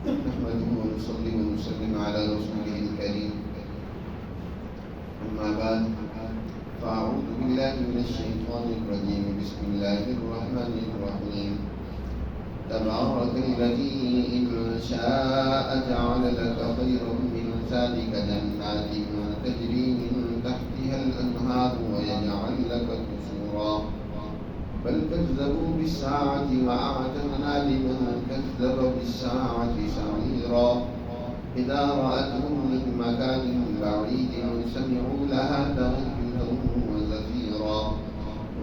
نحمده ونصلي ونسلم على رسوله الكريم أما بعد فأعوذ بالله من الشيطان الرجيم بسم الله الرحمن الرحيم تبارك الذي إن شاء جعل لك خيرا من ذلك جنات تجري من تحتها الأنهار ويجعل لك قصورا بل كذبوا بالساعة وأعتدنا لمن كذب بالساعة سعيرا إذا رأتهم من مكان بعيد سمعوا لها تغيظا وزفيرا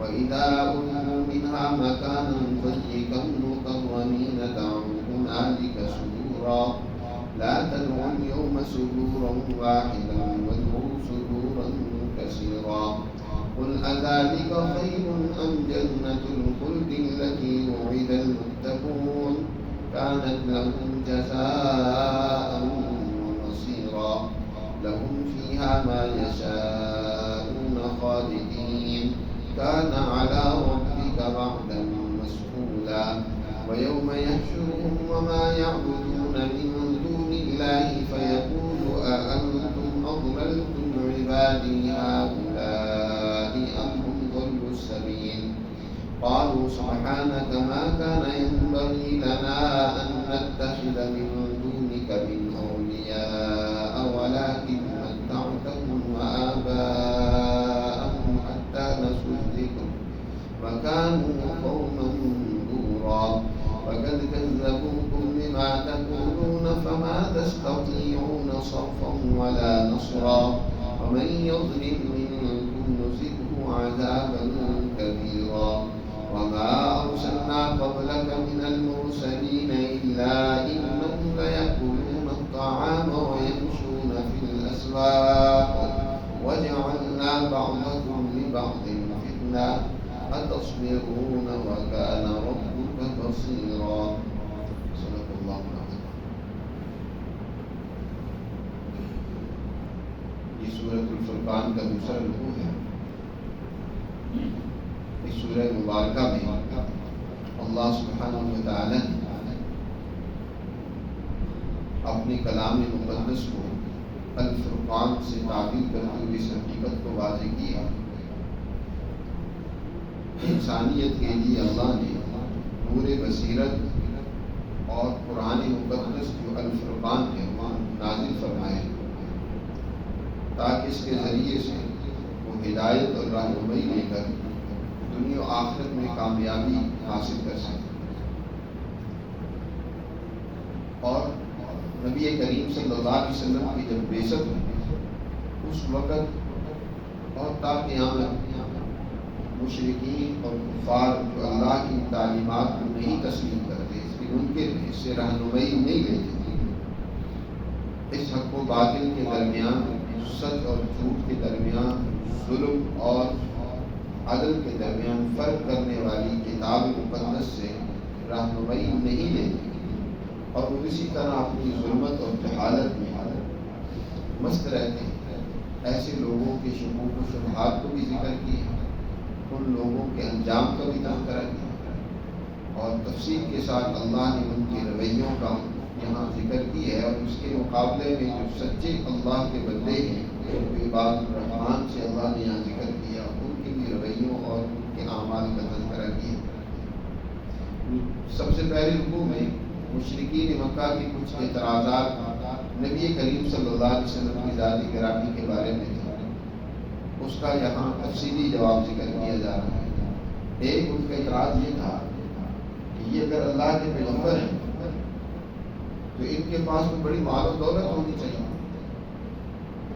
وإذا ألقوا منها مكانا ضيقا مقرنين دعوا هنالك سبورا لا تدعوا اليوم سبورا واحدا وادعوا سبورا كثيرا قل أذلك خير أم جنة الخلد التي وعد المتقون كانت لهم جزاء ومصيرا لهم فيها ما يشاءون خالدين كان على ربك وعدا مسئولا ويوم يحشرهم وما يعبدون من دون الله فيقول أأنتم أضللتم عبادي هؤلاء أم هم ضلوا السبيل قالوا سبحانك ما كان ينبغي لنا أن نتخذ من دونك من أولياء ولكن متعتهم وآباءهم حتى نسوا الذكر وكانوا قوما بورا وقد كذبوكم بما تقولون فما تستطيعون صرفا ولا نصرا ومن يظلم منكم نزغه عذابا كبيرا وما أرسلنا قبلك من المرسلين إلا إنهم ليأكلون الطعام ويمشون في الأسواق وجعلنا بعضكم لبعض فتنة أتصبرون وكان ربك بصيرا صدق الله العظيم. یہ سورۃ الفرقان کا دوسرا رکوع ہے. اس سورہ مبارکہ میں اللہ سبحانہ وتعالی نے اپنے کلام مقدس کو الفرقان سے تعبیر کرتے ہوئے اس حقیقت کو واضح کیا. انسانیت کے لیے اللہ نے نور بصیرت اور قرآن مقدس جو الفرقان ہے وہ نازل فرمائے تاکہ اس کے ذریعے سے وہ ہدایت اور رہنمائی لے کر دنیا و آخرت میں کامیابی حاصل کر سکے. اور نبی کریم صلی اللہ علیہ وسلم کی جب بعثت ہوئی اس وقت اور تا قیامت مشرکین اور کفار جو اللہ کی تعلیمات کو نہیں تسلیم کرتے ان کے سے رہنمائی نہیں لیتے اس حق و باطل کے درمیان سچ اور جھوٹ کے درمیان ظلم اور عدل کے درمیان فرق کرنے والی کتاب مقدس سے رہنمائی نہیں لیتے اور وہ اسی طرح اپنی ظلمت اور جہالت میں مست رہتے ہیں. ایسے لوگوں کے شکوک و شبہات کو بھی ذکر کیا, ان لوگوں کے انجام کا بھی تذکرہ کیا اور تفصیل کے ساتھ اللہ نے ان کے رویوں کا یہاں ذکر کی ہے. اور اس کے مقابلے میں جو سچے اللہ کے بندے ہیں عباد الرحمن سے اللہ نے یہاں ذکر کیا, ان کے بھی رویوں اور ان کے اعمال کا تذکرہ کیا. سب سے پہلے رکوع میں مشرکین مکہ کے کچھ اعتراضات نبی کریم صلی اللہ علیہ وسلم کی ذات گرامی کے بارے میں تھے, اس کا یہاں تفصیلی جواب ذکر کیا جا رہا ہے. ایک ان کا اعتراض یہ تھا کہ یہ اگر اللہ کے پیغمبر ہیں تو ان کے پاس تو بڑی مال و دولت ہونی چاہیے,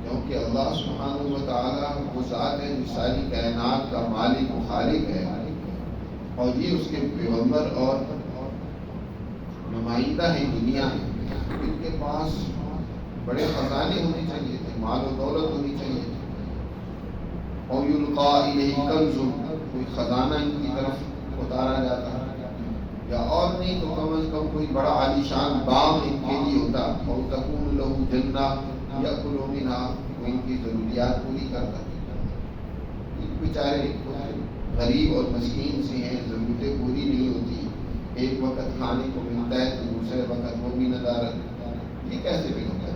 کیونکہ اللہ سبحانہ و تعالیٰ وہ ذات ہے جو ساری کائنات کا مالک و خالق ہے اور یہ اس کے پیغمبر اور نمائندہ ہے دنیا میں. ان کے پاس بڑے خزانے ہونے چاہیے تھے, مال و دولت ہونی چاہیے تھی. اور یلقا الیہ کنز, کوئی خزانہ ان کی طرف اتارا جاتا یا اور نہیں تو کم از کم کوئی بڑا عالیشان باغ ان کے لیے ہوتا. اور تکون لہ جنہ یأکل منہا, وہ ان کی ضروریات پوری کرتا. بیچارے غریب اور مسکین سے ہیں, ضرورتیں پوری نہیں ہوتی ایک وقت کھانے کو ملتا ہے تو دوسرے وقت وہ بھی ندارت، یہ کیسے بھی ہوتا ہے؟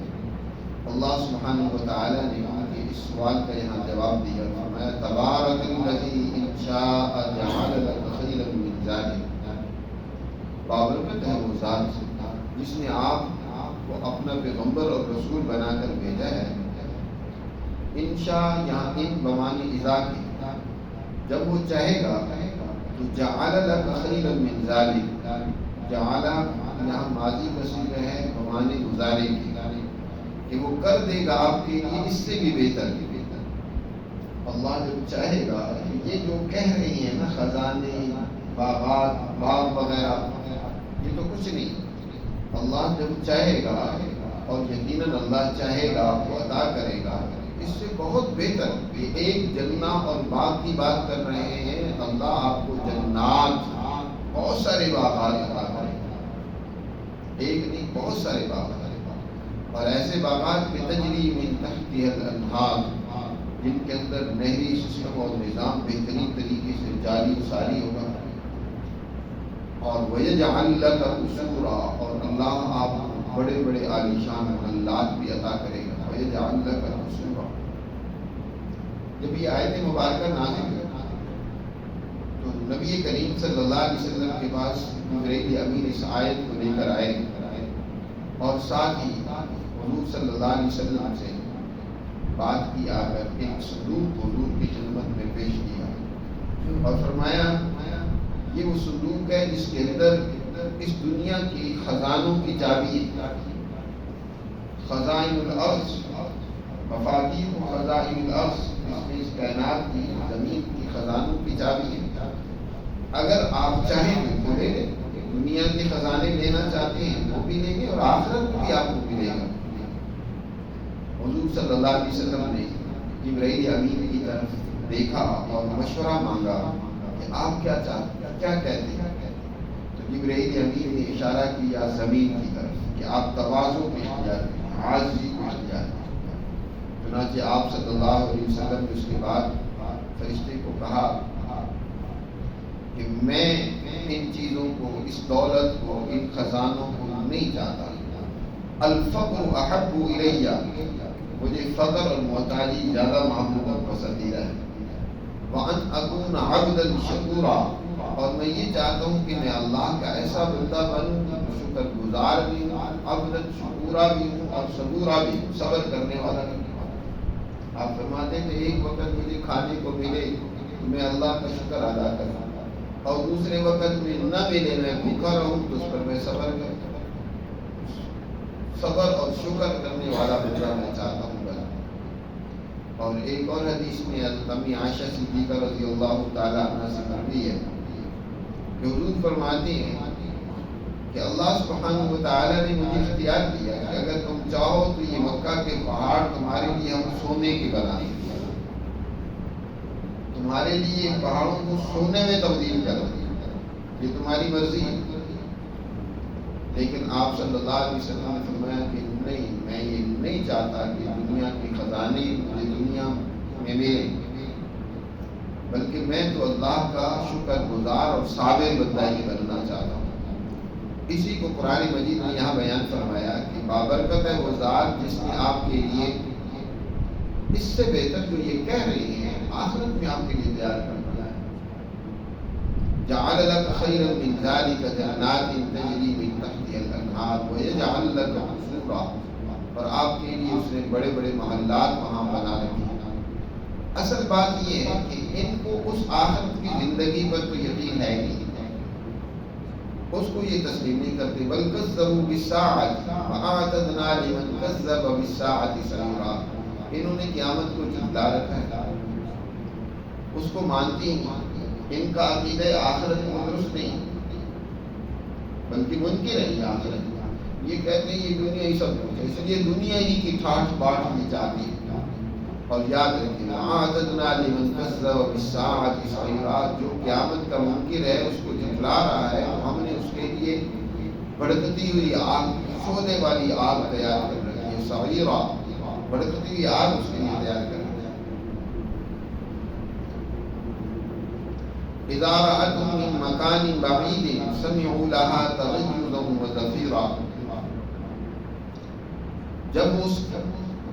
اللہ سبحانہ و تعالیٰ نے ان کے اس سوال کا یہاں جواب دیا، فرمایا تبارک الذی ان شاء جعل لک خیرا من ذلک، بابرکت ہے وہ ذات جس نے آپ کو اپنا پیغمبر اور رسول بنا کر بھیجا ہے۔ انشاء یہاں ان بمانی اذا کی، جب وہ چاہے گا تو جعل لک خیرا من ذلک، جعل یہاں ماضی کا صیغہ ہے بمانی گزارے کی، کہ وہ کر دے گا آپ کے لیے اس سے بھی بہتر۔ اللہ جب چاہے گا، یہ جو کہہ رہی ہیں نا خزانے، باغات، باغ وغیرہ، یہ تو کچھ نہیں۔ اللہ جب چاہے گا، اور یقیناً اللہ چاہے گا آپ کو عطا کرے گا، اس سے بہت بہتر کہ ایک جنت اور باغ کی بات کر رہے ہیں، اللہ آپ کو جنات، بہت سارے باغات عطا کرے گا، ایک نہیں بہت سارے باغات، اور ایسے باغات میں تجری من تحتها الانہار، جن کے اندر نہری سسٹم اور نظام بہترین طریقے سے جاری و ساری ہوگا، اور وَيَجْعَلْ لَكَ قُصُورًا، اور اللہ آپ کو بڑے بڑے عالیشان محلات بھی عطا کرے گا۔ وَيَجْعَلْ لَكَ قُصُورًا، جب یہ آیت مبارکہ نازل ہوئی تو نبی کریم صلی اللہ علیہ وسلم کے پاس جبرائیل امین اس آیت کو لے کر آئے، اور ساتھ ہی حضور صلی اللہ علیہ وسلم سے بات کی، آ کر ایک صندوق حضور کی خدمت میں پیش کیا، اور فرمایا یہ وہ صندوق ہے جس کے اندر اس دنیا کی خزانوں کی چابی ہے، خزائن الارض، مفاتیح خزائن الارض، اس میں اس کائنات کی زمین کی خزانوں کی چابی ہے، اگر آپ چاہیں تو لے لیں، دنیا کے خزانے لینا چاہتے ہیں وہ بھی لیں گے، اور آخرت بھی آپ کو ملے گا۔ حضور صلی اللہ علیہ وسلم نے جبرائیل امین کی طرف دیکھا اور مشورہ مانگا کہ آپ کیا کہتے ہیں؟ تو جبرائیل امین نے اشارہ کیا زمین کی طرف کہ آپ تواضع کو اختیار کریں، عاجزی کو اختیار کریں۔ چنانچہ آپ صلی اللہ علیہ وسلم نے اس کے بعد فرشتے کو کہا کہ میں ان چیزوں کو، اس دولت کو، ان خزانوں کو نہیں چاہتا، الفقر احب الیہ، مجھے فقر اور محتاجی زیادہ محبوب اور پسندیدہ ہے، وان اکون عبدا شکورا، اور میں یہ چاہتا ہوں کہ میں اللہ کا ایسا بندہ بنوں کہ شکر گزار بھی ہوں، عبدا شکورا بھی ہوں، اور صبورا بھی ہوں، صبر کرنے والا بھی ہوں۔ آپ فرماتے ہیں کہ ایک وقت مجھے کھانے کو ملے تو میں اللہ کا شکر ادا کروں، اور دوسرے وقت میں نہ ملے، میں بھوکا رہوں تو اس پر میں صبر کروں، صبر اور شکر کرنے والا بندہ میں چاہتا ہوں۔ اور ایک اور حدیث میں حضرت امی عائشہ صدیقہ رضی اللہ تعالیٰ عنہ سے مروی ہے کہ حضور فرماتی ہیں کہ اللہ سبحانہ و تعالیٰ نے مجھے اختیار دیا کہ اگر تم چاہو تو یہ مکہ کے پہاڑ تمہارے لیے ہم سونے کے بنا دیں، تمہارے لیے پہاڑوں کو سونے میں تبدیل کر دیں، یہ تمہاری مرضی ہے۔ لیکن آپ صلی اللہ علیہ وسلم نے فرمایا کہ نہیں، میں یہ نہیں چاہتا کہ دنیا کے خزانے مجھے دنیا میں ملیں، بلکہ میں تو اللہ کا شکر گزار اور صابر بندہ ہی بننا چاہتا ہوں۔ اسی کو قرآن مجید نے یہاں بیان فرمایا کہ بابرکت ہے وہ ذات جس نے آپ کے لیے اس سے بہتر جو یہ کہہ رہی ہیں آخرت میں آپ کے لیے تیار کرنا ہے۔ جعل لك خيرا من ذلك جنات تجري من تحتها الانهار ويجعل لك قصورا، اور آپ کے لیے اس نے بڑے بڑے محلات وہاں بنا رکھے ہیں۔ اصل بات یہ ہے کہ ان کو اس آخرت کی زندگی پر تو یقین ہے نہیں، اس کو یہ تسلیم نہیں کرتے، بل کذبوا بالساعة وأعتدنا لمن كذب بالساعة سعيرا، انہوں نے قیامت کو جھٹلا رکھا ہے، اس کو مانتی نہیں، ان کا عقیدہ آخرت میں درست نہیں، بلکہ منکر ہے یہ آخرت۔ یہ کہتے ہیں یہ دنیا ہی سب کچھ ہے، اس لیے دنیا ہی کی ٹھاٹ باٹ میں جاتی ہے۔ اور یاد رکھیں اعتدنا لمن كذب بالساعة سعيرا، جو قیامت کا منکر ہے اس کو جھٹلا رہا ہے، تو ہم نے اس کے لیے بھڑکتی ہوئی آگ، سونے والی آگ تیار کر رکھی ہے، سعیرا، بھڑکتی ہوئی آگ اس کے لیے تیار کر رکھی ہے۔ اذا رأتهم من مکان بعید سمعوا لها تغیظا وزفیرا، جب اس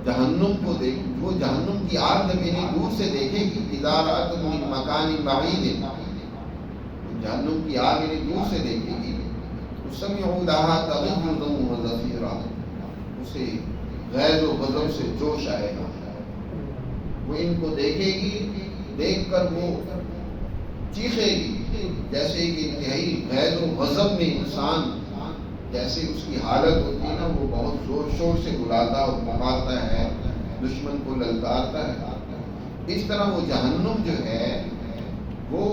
جہنم کو دیکھ، وہ جہنم کی آگ جب انہیں دور سے دیکھے گی، اذا رأتهم من مکان بعید، جہنم کی آگ انہیں دور سے دیکھے گی، سمعوا لها تغیظا وزفیرا، اسے غیظ و غضب سے جوش آئے گا، وہ ان کو دیکھے گی، دیکھ کر وہ چیخے گی، جیسے کہ انتہائی غیظ و غضب میں انسان جیسے اس کی حالت ہوتی ہے نا، وہ بہت زور شور سے بلاتا اور پکارتا ہے، دشمن کو للکارتا ہے، اس طرح وہ جہنم جو ہے وہ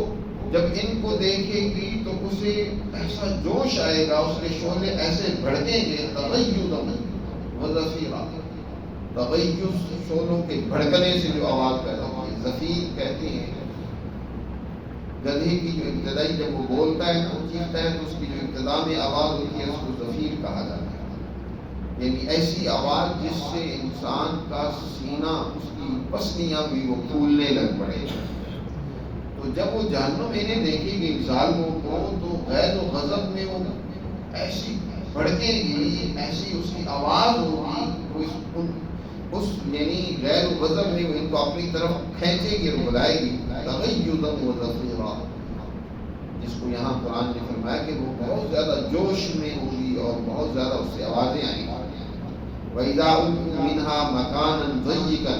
جب ان کو دیکھے گی تو اسے ایسا جوش آئے گا، اس کے شعلے ایسے بھڑکیں گے، تغیظا وزفیرا، تغیظ شعلوں کے بھڑکنے سے جو آواز پیدا ہوتی ہے، زفیر کہتے ہیں گدھے کی جو ابتدائی جب وہ بولتا ہے تو چیختا ہے تو اس کی جو ابتدا میں آواز ہوتی ہے اس کو زفیر کہا جاتا ہے، یعنی ایسی آواز جس سے انسان کا سینہ، اس کی پسلیاں بھی وہ پھولنے لگ پڑے۔ تو جب وہ جہنم انہیں دیکھے گی ظالموں کو تو غیظ و غضب میں وہ ایسی بھڑکے گی، ایسی اس کی آواز ہوگی، اس یعنی غیر و غضب میں وہ ان کو اپنی طرف کھینچے گی اور بلائے گی، تغیظا وزفیرا، جس کو یہاں قرآن نے فرمایا کہ وہ بہت زیادہ جوش میں ہوگی اور بہت زیادہ اس سے آوازیں آئیں گی۔ وَإِذَا أُلْقُوا مِنْهَا مَكَانًا ضَيِّقًا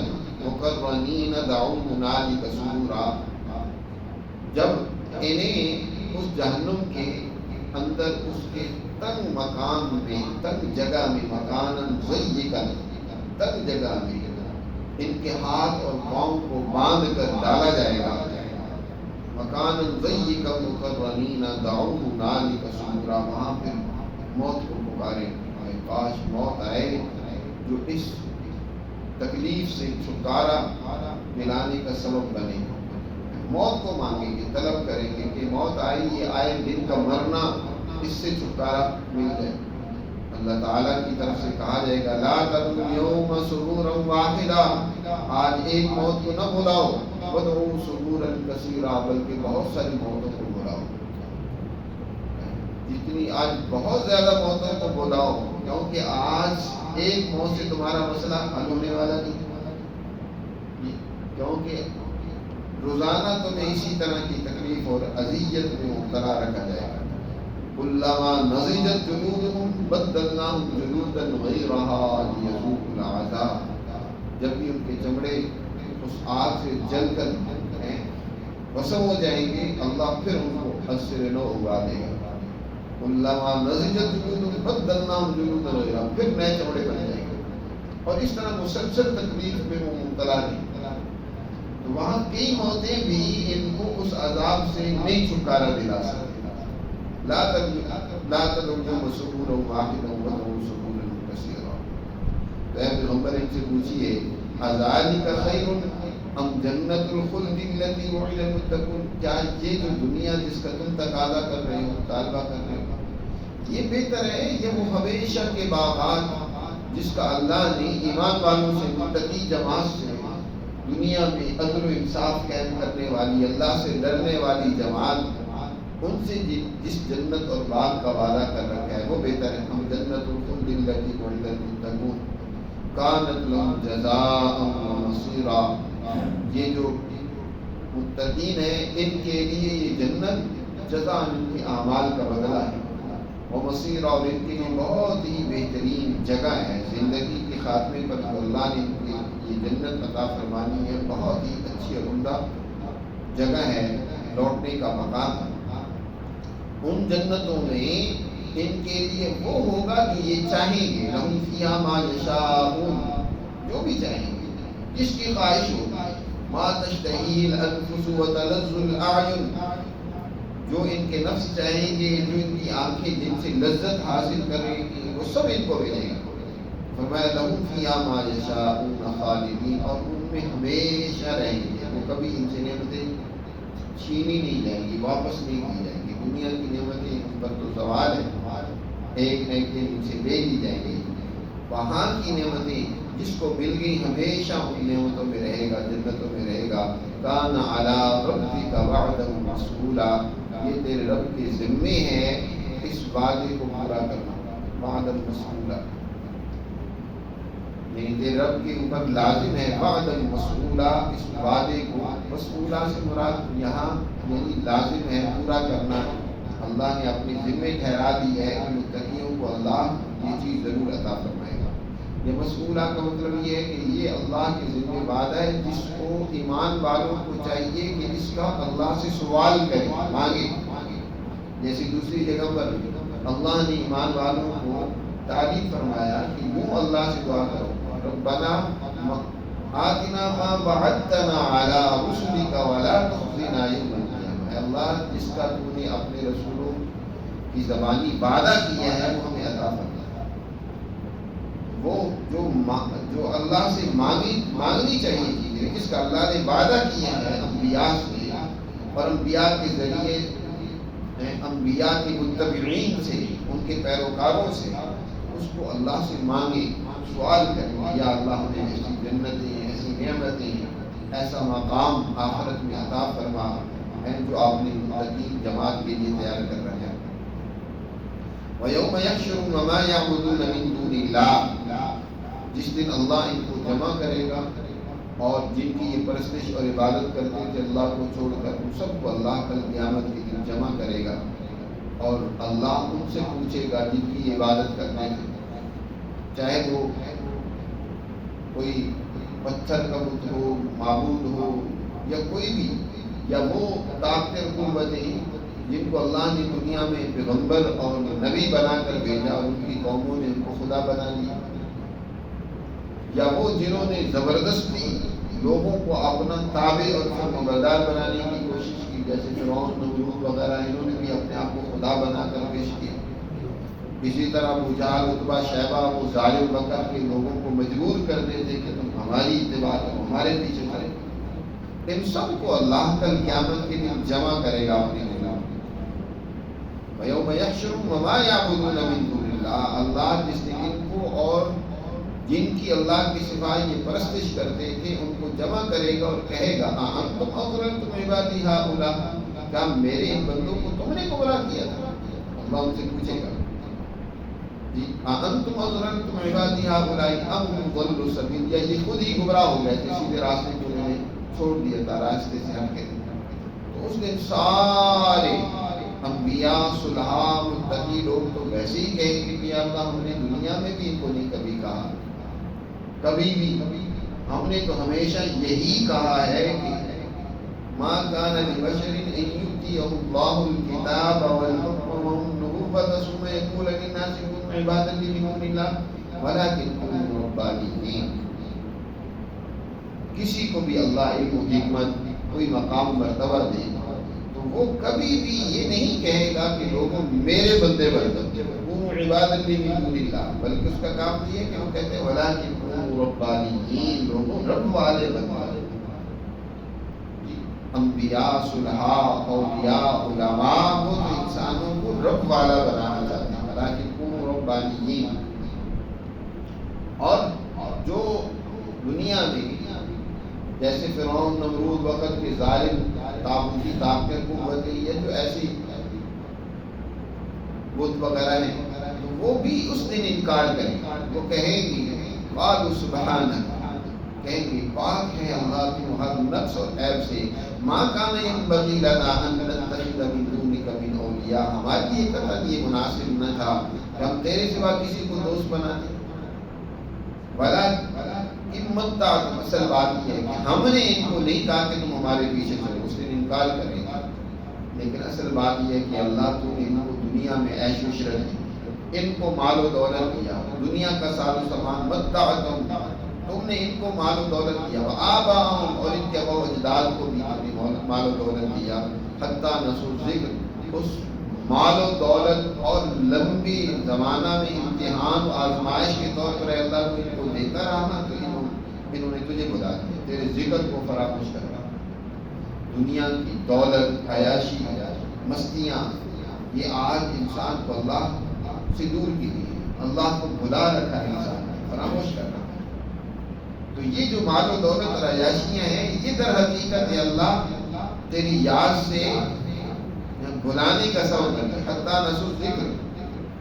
مُقَرَّنِينَ دَعَوْا هُنَالِكَ ثُبُورًا، جب انہیں اس جہنم کے اندر اس کے تنگ مکان میں، تنگ جگہ میں، مکاناً ضیقاً، تنگ جگہ میں ان کے ہاتھ اور پاؤں کو باندھ کر ڈالا جائے گا، مکاناً ضیقاً مقرنین دعوا هنالک ثبورا، وہاں پھر موت کو پکارے، کاش موت آئے جو اس تکلیف سے چھٹکارا ملانے کا سبب بنے، موت کو مانگیں گے، طلب کریں گے کہ موت آئی، یہ آئے دن کا مرنا، اس سے چھٹکارا مل جائے۔ اللہ تعالیٰ کی طرف سے کہا جائے گا لا تدعوا اليوم سرورا واحدا، آج ایک موت کو نہ بلاؤ، وادعوا سرورا کثیرا، بلکہ بہت ساری موتوں کو بلاؤ، جتنی آج بہت زیادہ موتوں کو بلاؤ، کیونکہ آج ایک موت سے تمہارا مسئلہ حل ہونے والا نہیں، کیونکہ روزانہ تمہیں اسی طرح کی تکلیف اور اذیت میں مبتلا رکھا جائے گا۔ کلما نضجت جلودهم بدلناهم جلودا غیرها لیذوقوا العذاب، جب بھی ان کے چمڑے اس آگ سے جل کر رسم ہو جائیں گے، اللہ پھر ان کو حسر نو اگا دے گا۔ کلما نضجت جلودهم بدلناهم جلودا غیرها، پھر نئے چمڑے بن جائیں گے، اور اس طرح مسلسل تکلیف میں وہ مبتلا رہیں۔ تو وہاں کئی موتیں بھی ان کو اس عذاب سے نہیں چھٹکارا دلا سکتی۔ لا تدعوا اليوم سرورا واحدا وادعوا سرورا كثيرا، تو اے پیغمبر ان سے پوچھئے اذالک خیر ام جنت الخلد التي وعد المتقون، کیا یہ جو دنیا جس کا تم تقاضا کر رہے ہو، مطالبہ کر رہے ہو، یہ بہتر ہے یہ وہ ہمیشہ کے باغات جس کا اللہ نے ایمان والوں سے، متقی جماعت سے، دنیا میں عدل و انصاف قائم کرنے والی، اللہ سے ڈرنے والی جماعت، ان سے جس جنت اور باغ کا وعدہ کر رکھا ہے وہ بہتر ہے۔ ہم جنت الخلد التي وعد المتقون كانت لهم جزاء ومصيرا، یہ جو متقین ہیں ان کے لیے یہ جنت جزا، ان کے اعمال کا بدلہ ہے، ومصيرا، اور ان کے لیے بہت ہی بہترین جگہ ہے، زندگی کے خاتمے پر جو اللہ نے ان کے یہ جنت عطا فرمانی ہے، بہت ہی اچھی اور عمدہ جگہ ہے، لوٹنے کا مقام ہے۔ ان جنتوں میں ان کے لیے وہ ہوگا کہ یہ چاہیں گے، لہم فیہا ما یشاءون، جو بھی چاہیں گے، جس کی خواہش ہوگی، ما تشتہی الانفس وتلذ الاعین، جو ان کے نفس چاہیں گے، جو ان کی آنکھیں جن سے لذت حاصل کریں گی، وہ سب ان کو ملے گا۔ فرمایا لہم فیہا ما یشاءون خالدین، اور ان میں ہمیشہ رہیں گے، وہ کبھی ان سے نعمتیں چھینی نہیں جائیں گی، واپس نہیں کی جائیں گی۔ دنیا کی نعمتیں ان پر تو زوال ہے، ایک نہ ایک دن ان سے لے لی جائیں گی، وہاں کی نعمتیں جس کو مل گئی ہمیشہ ان نعمتوں میں رہے گا، جنتوں میں رہے گا۔ کان علی ربک وعدا مسئولا، یہ تیرے رب کے ذمے ہے اس وعدے کو پورا کرنا، وعدا مسئولا، یعنی تیرے رب کے اوپر لازم ہے وعدا مسئولا، اس وعدے کو، مسئولا سے مراد یہاں یعنی لازم ہے پورا کرنا۔ اللہ نے اپنی ذمہ ٹھہرا دی ہے کہ متقیوں کو اللہ یہ چیز ضرور عطا فرمائے گا۔ یہ مسئولہ کا مطلب یہ ہے کہ یہ اللہ کے ذمہ وعدہ ہے جس کو ایمان والوں کو چاہیے کہ اس کا اللہ سے سوال کرے، مانگے۔ جیسے دوسری جگہ پر اللہ نے ایمان والوں کو تعریف فرمایا کہ یوں اللہ سے دعا کرو، ربنا آتنا ما وعدتنا علی رسلک ولا تخزنا یوم القیامہ، اے اللہ جس کا تو نے اپنے رسولوں کی زبانی وعدہ کیا ہے وہ ہمیں عطا فرما۔ وہ جو اللہ سے مانگنی چاہیے چیزیں جس کا اللہ نے وعدہ کیا ہے انبیاء سے، اور انبیاء کے ذریعے انبیاء کے متبعین سے، ان کے پیروکاروں سے، اس کو اللہ سے مانگے، سوال کریں، یا اللہ ہمیں ایسی جنتیں، ایسی نعمتیں، ایسا مقام آخرت میں عطا فرما ہے جو آپ نے متقین جماعت کے لیے تیار کر رہے ہیں۔ وَيَوْمَ يَحْشُرُهُمْ وَمَا يَعْبُدُونَ مِن دُونِ اللَّهِ، جس دن اللہ ان کو جمع کرے گا اور جن کی یہ پرستش اور عبادت کرتے تھے اللہ کو چھوڑ کر، ان سب کو اللہ کل قیامت کے دن جمع کرے گا، اور اللہ ان سے پوچھے گا جن کی عبادت کرتے تھے، چاہے وہ کوئی پتھر کا بت ہو، معبود ہو، یا کوئی بھی، یا وہ طاقتیں قوتیں جن کو اللہ نے دنیا میں پیغمبر اور نبی بنا کر بھیجا اور ان کی قوموں نے ان کو خدا بنا لیا، یا وہ جنہوں نے زبردستی لوگوں کو اپنا تابع اور فرمانبردار بنانے کی کوشش کی، جیسے فرعون، نمرود وغیرہ، انہوں نے بھی اپنے آپ کو خدا بنا کر پیش کیا۔ اسی طرح ابو جہل، عتبہ، شیبہ، وہ ظالم بکر کے لوگوں کو مجبور کرتے تھے کہ تم ہماری اتباع کرو، ہمارے پیچھے چلو۔ ان سب کو اللہ کل قیامت کے دن جمع کرے گا اپنے غلام۔ وَيَوْمَ يَحْشُرُهُمْ وَمَا يَعْبُدُونَ مِن دُونِ اللَّهِ، اللہ جس نے ان کو اور جن کی اللہ کے سوا یہ پرستش کرتے تھے ان کو جمع کرے گا اور کہے گا أَأَنْتُمْ أَضْلَلْتُمْ عِبَادِي هَؤُلَاءِ، کیا میرے ان بندوں کو تم نے گمراہ کیا تھا؟ اللہ ان سے پوچھے گا أَأَنْتُمْ أَضْلَلْتُمْ عِبَادِي هَؤُلَاءِ أَمْ هُمْ ضَلُّوا السَّبِيلَ، یا یہ خود ہی گمراہ ہو گئے تھے، سیدھے راستے کو انہوں نے چھوڑ دیا تھا، راستے سے ہٹ گئے۔ تو اس دن سارے انبیاء، صلحاء، متقی لوگ تو ویسے ہی کہیں گے کہ یا اللہ ہم نے دنیا میں بھی ان کو نہیں کبھی کہا، کبھی بھی ہم نے تو ہمیشہ یہی کہا ہے کہ ما كان لبشر ان يؤتيه الله الكتاب والحكم والنبوة ثم يقول للناس كونوا عبادا لي من دون الله ولكن كونوا ربانيين، کسی کو بھی اللہ علم و حکمت، کوئی مقام مرتبہ دے تو وہ کبھی بھی یہ نہیں کہے گا کہ لوگوں میرے بندے بن جاؤ، کونوا عبادا لی من دون اللہ، بلکہ اس کا کام یہ ہے کہ وہ کہتے ہیں ولکن کونوا ربانیین، لوگوں رب والے بن جاؤ۔ انبیاء، صلحاء، اولیاء، علماء وہ تو انسانوں کو رب والا بنانا چاہتے ہیں، ولکن کونوا ربانیین۔ اور جو دنیا میں جیسے فرعون، نمرود وقت کے ظالم طاغوتی طاقتیں، قوتیں، یہ جو ایسی بت وغیرہ ہیں، تو وہ بھی اس دن انکار کریں گے، وہ کہیں گے قالوا سبحانک، کہیں گے پاک ہے اللہ تو ہر نقص اور عیب سے، ما کان ینبغی لنا ان نتخذ من دونک من اولیاء، ہمارے لیے قطعاً یہ مناسب نہ تھا کہ ہم تیرے سوا کسی کو دوست بناتے، اصل بات یہ ہے کہ ہم نے ان کو نہیں کہا کہ تم ہمارے پیچھے چلو، اس نے انکار کرے گا، لیکن اصل بات یہ ہے کہ اللہ تو نے ان کو دنیا میں عیش و عشرت دی، ان کو مال و دولت دیا، دنیا کا ساز و سامان متعتم، تم نے ان کو مال و دولت دیا، وآباءہم، اور ان کے ابا و اجداد کو بھی تم نے مال و دولت دیا، حتیٰ نسوا الذکر، اس مال و دولت اور لمبی زمانہ میں امتحان و آزمائش کے طور پر اللہ کو ان کو دیتا رہا، تو انہوں نے تجھے بلا دیا، تیرے ذکر کو فراموش کرنا۔ دنیا کی دولت، عیاشی، مستیاں، یہ آج انسان کو اللہ سے دور کی گئی ہے، اللہ کو بھلا رکھا ہے انسان نے۔ فراموش کرنا. تو یہ جو مال و دولت اور عیاشیاں ہیں یہ در حقیقت اللہ تیری یاد سے بھلانے کا سبب ہے. حتیٰ نسوا ذکر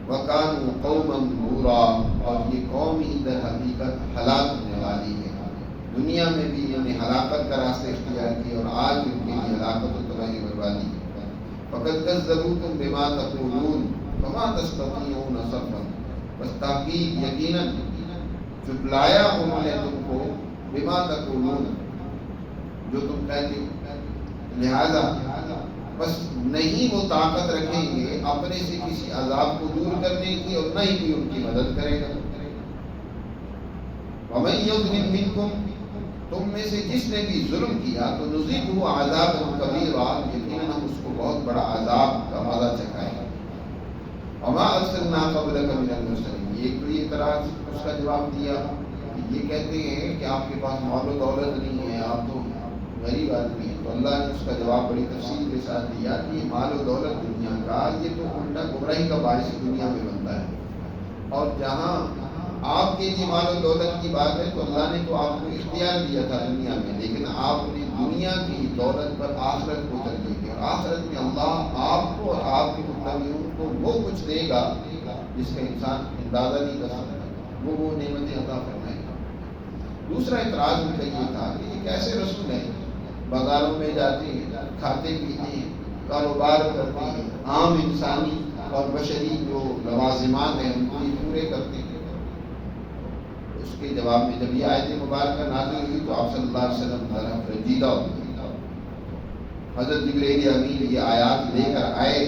وَكَانُوا قَوْمًا بُورًا، اور یہ قوم ہی در حقیقت ہلاک ہونے والی ہے. دنیا میں بھی انہوں نے ہلاکت کا راستہ اختیار کیا اور آج ان کے لیے ہلاکت و تباہی بربادی ہے. فَقَدْ كَذَّبُوكُمْ بِمَا تَقُولُونَ فَمَا تَسْتَطِيعُونَ صَرْفًا، بس تحقیق یقیناً جھٹلایا انہوں نے تم کو بما تقولون، جو تم کہتے ہو، لہذا بس نہیں وہ طاقت رکھیں گے اپنے سے کسی عذاب کو دور کرنے کی اور نہ ہی کوئی ان کی مدد کرے گا. وَمَن يَظْلِم مِّنكُمْ، تم میں سے جس نے بھی ظلم کیا تو نذیقہ عذابا کبیرا، یقیناً ہم اس کو بہت بڑا عذاب کا مزہ چکھائیں گے. وما ارسلنا قبلک من المرسلین، یہ تو یہ طرح اس کا جواب دیا. یہ کہتے ہیں کہ آپ کے پاس مال و دولت نہیں ہے، آپ تو غریب آدمی ہیں. تو اللہ نے اس کا جواب بڑی تفصیل کے ساتھ دیا کہ یہ مال و دولت دنیا کا یہ تو الٹا گمراہی کا باعث دنیا میں بنتا ہے. اور جہاں آپ کے لیے مال و دولت کی بات ہے تو اللہ نے تو آپ کو اختیار دیا تھا دنیا میں، لیکن آپ نے دنیا کی دولت پر آخرت کو ترجیح دی. اور آخرت میں اللہ آپ کو اور آپ کے متبعین کو وہ کچھ دے گا جس کا انسان اندازہ نہیں کر سکتا، وہ نعمتیں عطا فرمائے گا. دوسرا اعتراض ان کا یہ تھا کہ یہ کیسے رسول ہیں، بازاروں میں جاتے ہیں، کھاتے پیتے ہیں، کاروبار کرتے ہیں، عام انسانی اور بشری جو لوازمات ہیں ان کو یہ پورے کرتے ہیں. اس کے جواب میں جب یہ آیت مبارکہ نازل ہوئی تو آپ صلی اللہ علیہ وسلم طرف رنجیدہ ہو گئے. حضرت جبرائیل امین یہ آیات لے کر آئے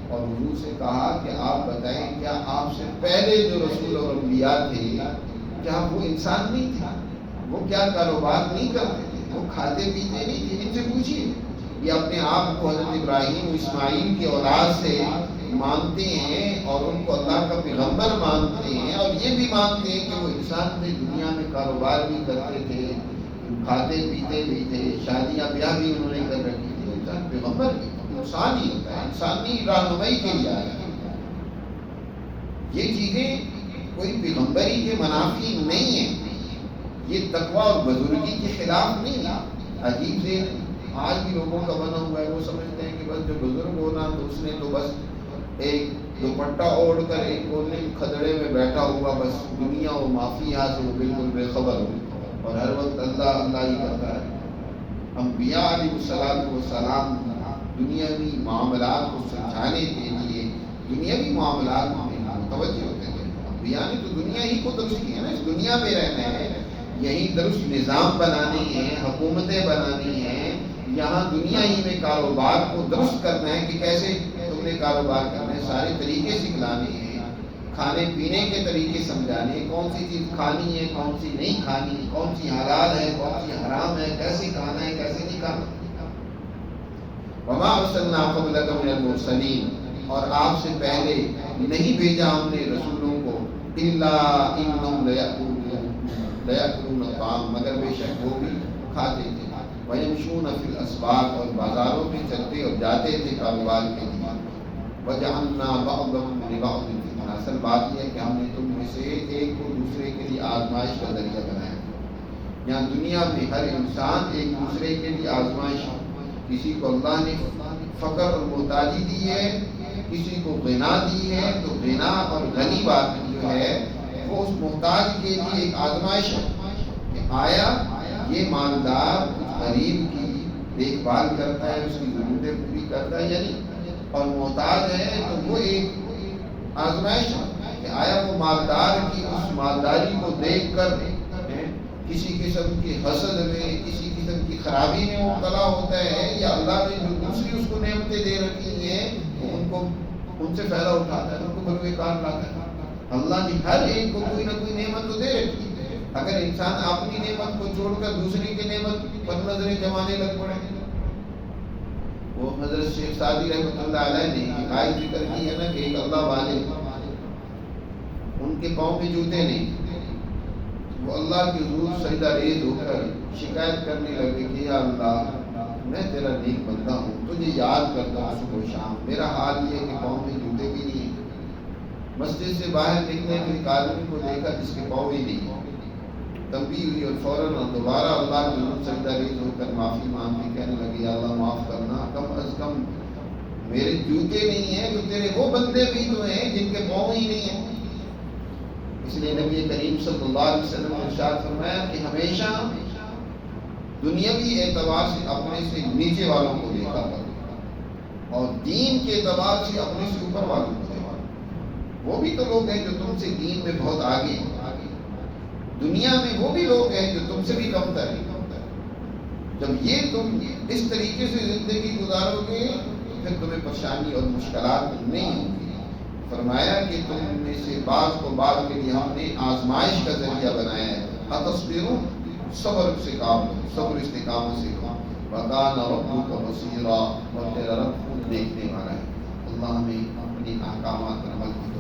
اور حضور سے کہا کہ آپ بتائیں کیا آپ سے پہلے جو رسول اور انبیاء تھے کیا وہ انسان نہیں تھے، وہ کیا کاروبار نہیں کرتے تھے، وہ کھاتے پیتے نہیں تھے؟ ان سے پوچھیے. یہ اپنے آپ کو حضرت ابراہیم و اسماعیل کی اولاد سے مانتے ہیں اور ان کو اللہ کا پیغمبر مانتے ہیں، اور یہ بھی مانتے ہیں کہ وہ انسان تھے، دنیا میں کاروبار بھی کرتے تھے، کھاتے پیتے بھی تھے، شادیاں بیاہ بھی انہوں نے کر رکھی تھی. انسان پیغمبر بھی انسان ہی ہوتا ہے، انسانی رہنمائی کے لیے آیا ہے. یہ چیزیں کوئی پیغمبری کے منافی نہیں ہیں، یہ تقویٰ اور بزرگی کے خلاف نہیں ہے. عجیب سے آج بھی لوگوں کا بنا ہوا ہے، وہ سمجھتے ہیں کہ بس جو بزرگ ہونا تو اس نے تو بس ایک دوپٹہ اوڑھ کر ایک کونے کھدڑے میں بیٹھا ہوا، بس دنیا و مافیا سے وہ بالکل بے خبر ہو اور ہر وقت اللہ اللہ ہی کرتا ہے. انبیاء علیہ السلام دنیاوی معاملات کو سمجھانے کے لیے دنیاوی معاملات میں متوجہ ہوتے تھے. انبیاء نے تو دنیا ہی کو درست کیا نا، اس دنیا میں رہنا ہے، یہی درست نظام بنانی ہے، حکومتیں بنانی ہیں، یہاں دنیا ہی میں کاروبار کو درست کرنا ہے کہ کیسے تم نے کاروبار کرنا ہے، سارے طریقے سکھلانے ہیں، کھانے پینے کے طریقے سمجھانے ہیں، کون سی چیز کھانی ہے کون سی نہیں کھانی، کون سی حلال ہے کون سی حرام ہے، کیسے کھانا ہے کیسے نہیں کھانا. وما ارسلنا قبلک من المرسلین، اور آپ سے پہلے نہیں بھیجا ہم نے رسولوں کو، الا انہم لیأکلون الطعام، مگر بے شک وہ بھی کھاتے تھے، ویمشون فی الاسواق، اور بازاروں میں چلتے اور جاتے تھے کاروبار کے لیے. وجعلنا بعضکم لبعض فتنہ، اصل بات یہ ہے کہ ہم نے تم میں سے ایک کو دوسرے کے لیے آزمائش کا ذریعہ بنایا. یہاں دنیا میں ہر انسان ایک دوسرے کے لیے آزمائش ہے. کسی کو اللہ نے فقر اور محتاجی دی ہے، کسی کو غنا دی ہے، تو غنا اور غنی بات جو ہے وہ اس محتاج کے لیے ایک آزمائش ہے کہ آیا یہ مالدار غریب کی دیکھ بھال کرتا ہے، اس کی ضرورتیں پوری کرتا ہے یا نہیں، اور محتاج ہے تو وہ ایک آزمائش ہے کہ آیا وہ مالدار کی اس مالداری کو دیکھ کر کسی قسم کے حسد میں کسی قسم کی خرابی میں مبتلا ہوتا ہے، یا اللہ نے جو دوسری اس کو نعمتیں دے رکھی ہیں وہ ان سے فائدہ اٹھاتا ہے، ان کو بروئے کار لاتا ہے. اللہ نے ہر ایک کو کوئی نہ کوئی نعمت تو دے رکھی ہے. اگر انسان اپنی نعمت کو چھوڑ کر دوسری کی نعمت پر نظریں جمانے لگ پڑے، وہ حضرت شیخ سعدی رحمۃ اللہ علیہ نے ایک آیت ذکر کی ہے نا کہ ایک اللہ والے ان کے پاؤں میں جوتے نہیں، وہ اللہ کے حضور سجدہ ریز ہو کر شکایت کرنے لگے کہ یا اللہ میں تیرا نیک بندہ ہوں، تجھے یاد کرتا ہوں صبح و شام، میرا حال یہ ہے کہ پاؤں میں جوتے بھی نہیں ہیں، مسجد سے باہر نکلے تو ایک آدمی کو دیکھا جس کے پاؤں ہی نہیں، تنبیہ ہوئی اور فوراً اور دوبارہ اللہ کے حضور سجدہ ریز ہو کر معافی مانگی، کہنے لگی اللہ معاف کرنا، کم از کم میرے جوتے نہیں ہیں تو تیرے وہ بندے بھی تو ہیں جن کے پاؤں ہی نہیں ہیں۔ اس لیے نبی کریم صلی اللہ علیہ وسلم نے ارشاد فرمایا کہ ہمیشہ دنیاوی اعتبار سے اپنے سے نیچے والوں کو دیکھا کرو اور دین کے اعتبار سے اپنے سے اوپر والوں کو دیکھا کرو۔ وہ بھی تو لوگ ہیں جو تم سے دین میں بہت آگے ہیں، دنیا میں وہ بھی لوگ ہیں جو تم سے بھی کمتر ہیں۔ جب یہ تم اس طریقے سے زندگی گزارو گے پھر تمہیں پریشانی اور مشکلات نہیں ہوں گی۔ فرمایا کہ تم میں سے بعض کو بعض کے لیے ہم نے آزمائش کا ذریعہ بنایا ہے، اتصبروا، صبر سے کام لو، صبر استقامت سے کام، وَكَانَ رَبُّكَ بَصِيرًا، اور تیرا رب خود دیکھنے والا ہے۔ اللہ ہمیں اپنی احکامات پر عمل کی